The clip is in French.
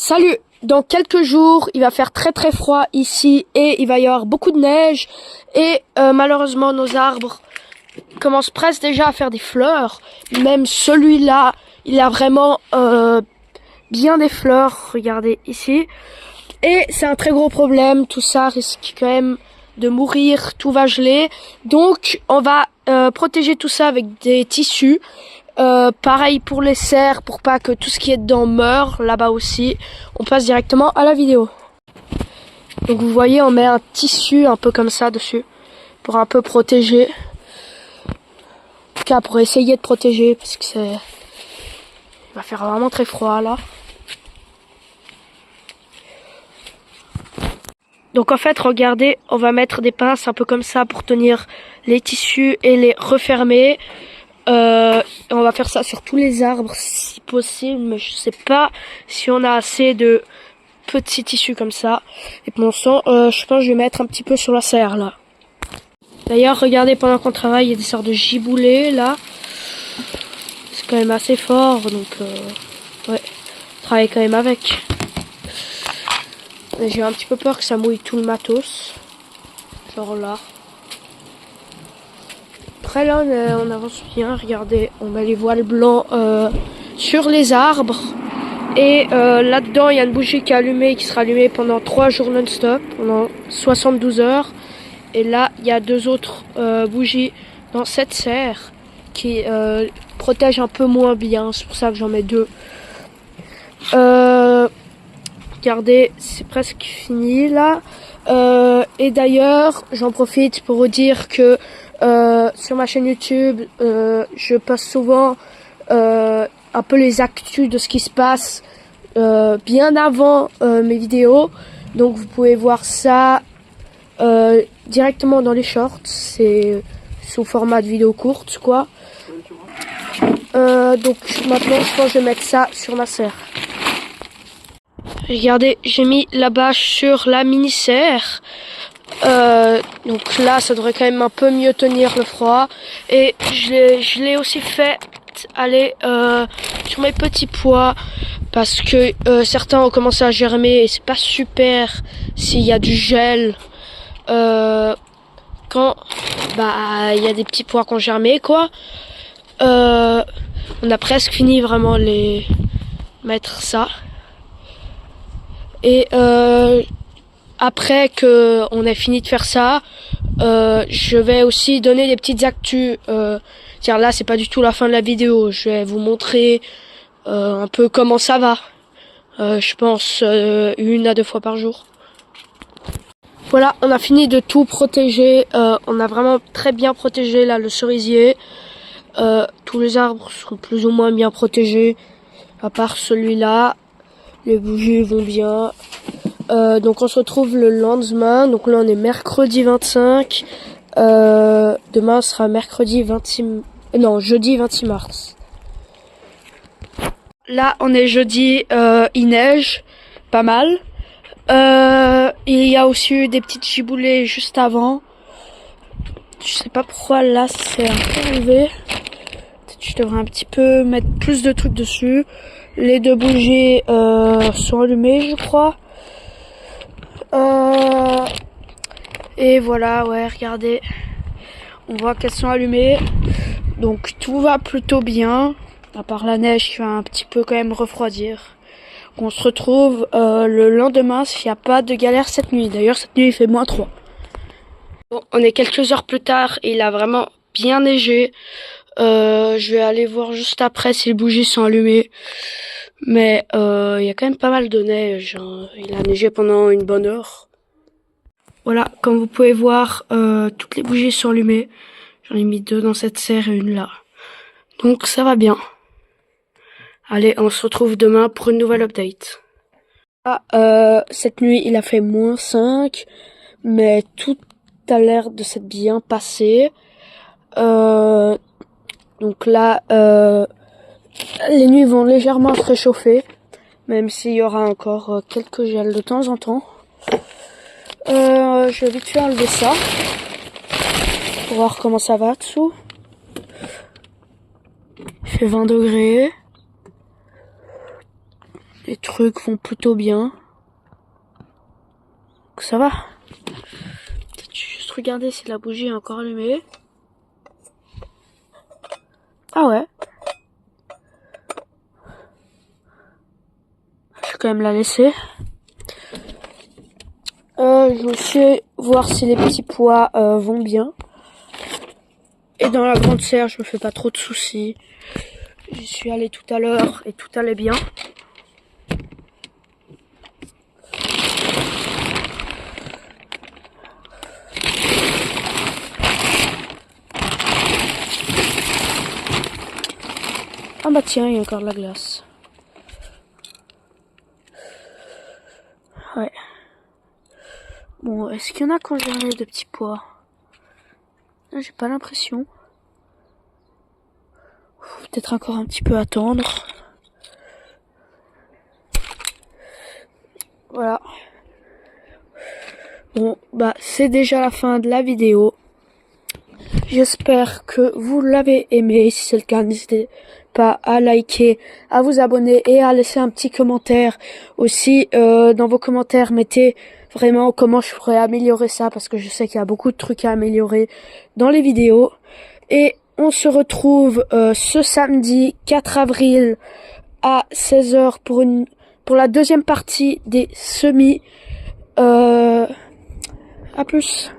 Salut! Dans quelques jours, il va faire très très froid ici et il va y avoir beaucoup de neige et malheureusement nos arbres commencent presque déjà à faire des fleurs. Même celui-là, il a vraiment bien des fleurs, regardez ici. Et c'est un très gros problème, tout ça risque quand même de mourir, tout va geler. Donc on va protéger tout ça avec des tissus. Pareil pour les serres, pour pas que tout ce qui est dedans meure, là-bas aussi. On passe directement à la vidéo. Donc vous voyez, on met un tissu un peu comme ça dessus, pour un peu protéger. En tout cas, pour essayer de protéger, parce que il va faire vraiment très froid là. Donc en fait, regardez, on va mettre des pinces un peu comme ça pour tenir les tissus et les refermer. On va faire ça sur tous les arbres si possible, mais je sais pas si on a assez de petits tissus comme ça. Et pour l'instant, je pense que je vais mettre un petit peu sur la serre là. D'ailleurs, regardez, pendant qu'on travaille, il y a des sortes de giboulées là. C'est quand même assez fort, donc ouais, on travaille quand même avec. J'ai un petit peu peur que ça mouille tout le matos. Genre là. Après là on avance bien, regardez, on met les voiles blancs sur les arbres. Et là-dedans il y a une bougie qui est allumée, qui sera allumée pendant 3 jours non-stop, pendant 72 heures. Et là il y a 2 autres bougies dans cette serre qui protègent un peu moins bien, c'est pour ça que j'en mets 2. Regardez, c'est presque fini là. Et d'ailleurs, j'en profite pour vous dire que sur ma chaîne YouTube, je poste souvent un peu les actus de ce qui se passe bien avant mes vidéos. Donc vous pouvez voir ça directement dans les shorts. C'est sous format de vidéo courte, quoi. Donc maintenant, je pense que je vais mettre ça sur ma serre. Regardez, j'ai mis la bâche sur la mini-serre. Donc là, ça devrait quand même un peu mieux tenir le froid. Et je l'ai aussi fait aller sur mes petits pois. Parce que certains ont commencé à germer et c'est pas super s'il y a du gel. Quand il y a des petits pois qui ont germé, quoi. On a presque fini vraiment les mettre ça. Et après que on ait fini de faire ça, je vais aussi donner des petites actus. Tiens, là c'est pas du tout la fin de la vidéo. Je vais vous montrer un peu comment ça va. Je pense 1 à 2 fois par jour. Voilà, on a fini de tout protéger. On a vraiment très bien protégé là le cerisier. Tous les arbres sont plus ou moins bien protégés, à part celui-là. Les bougies vont bien. Donc on se retrouve le lendemain. Donc là on est mercredi 25. Demain sera mercredi 26... Non, jeudi 26 mars. Là on est jeudi, il neige pas mal. Il y a aussi eu des petites giboulées juste avant. Je sais pas pourquoi là c'est un peu élevé. Peut-être je devrais un petit peu mettre plus de trucs dessus. Les 2 bougies sont allumées, je crois. Et voilà, ouais, regardez. On voit qu'elles sont allumées. Donc tout va plutôt bien. À part la neige qui va un petit peu quand même refroidir. On se retrouve le lendemain s'il n'y a pas de galère cette nuit. D'ailleurs, cette nuit il fait -3. Bon, on est quelques heures plus tard et il a vraiment bien neigé. Je vais aller voir juste après si les bougies sont allumées. Mais il y a quand même pas mal de neige, hein. Il a neigé pendant une bonne heure. Voilà, comme vous pouvez voir, toutes les bougies sont allumées. J'en ai mis 2 dans cette serre et 1 là. Donc ça va bien. Allez, on se retrouve demain pour une nouvelle update. Cette nuit il a fait -5, mais tout a l'air de s'être bien passé. Donc là, les nuits vont légèrement se réchauffer, même s'il y aura encore quelques gels de temps en temps. Je vais vite fait enlever ça, pour voir comment ça va dessous. Il fait 20 degrés. Les trucs vont plutôt bien. Donc ça va. Peut-être juste regarder si la bougie est encore allumée. Ah ouais. Je vais quand même la laisser. Je vais aussi voir si les petits pois vont bien. Et dans la grande serre, je me fais pas trop de soucis. J'y suis allée tout à l'heure et tout allait bien. Ah bah tiens, il y a encore de la glace. Ouais. Bon, est-ce qu'il y en a congélé de petits pois? J'ai pas l'impression. Faut peut-être encore un petit peu attendre. Voilà. Bon, bah c'est déjà la fin de la vidéo. J'espère que vous l'avez aimé. Si c'est le cas, n'hésitez pas à liker, à vous abonner et à laisser un petit commentaire. Aussi, dans vos commentaires, mettez vraiment comment je pourrais améliorer ça, parce que je sais qu'il y a beaucoup de trucs à améliorer dans les vidéos. Et on se retrouve ce samedi 4 avril à 16h pour la deuxième partie des semis. À plus.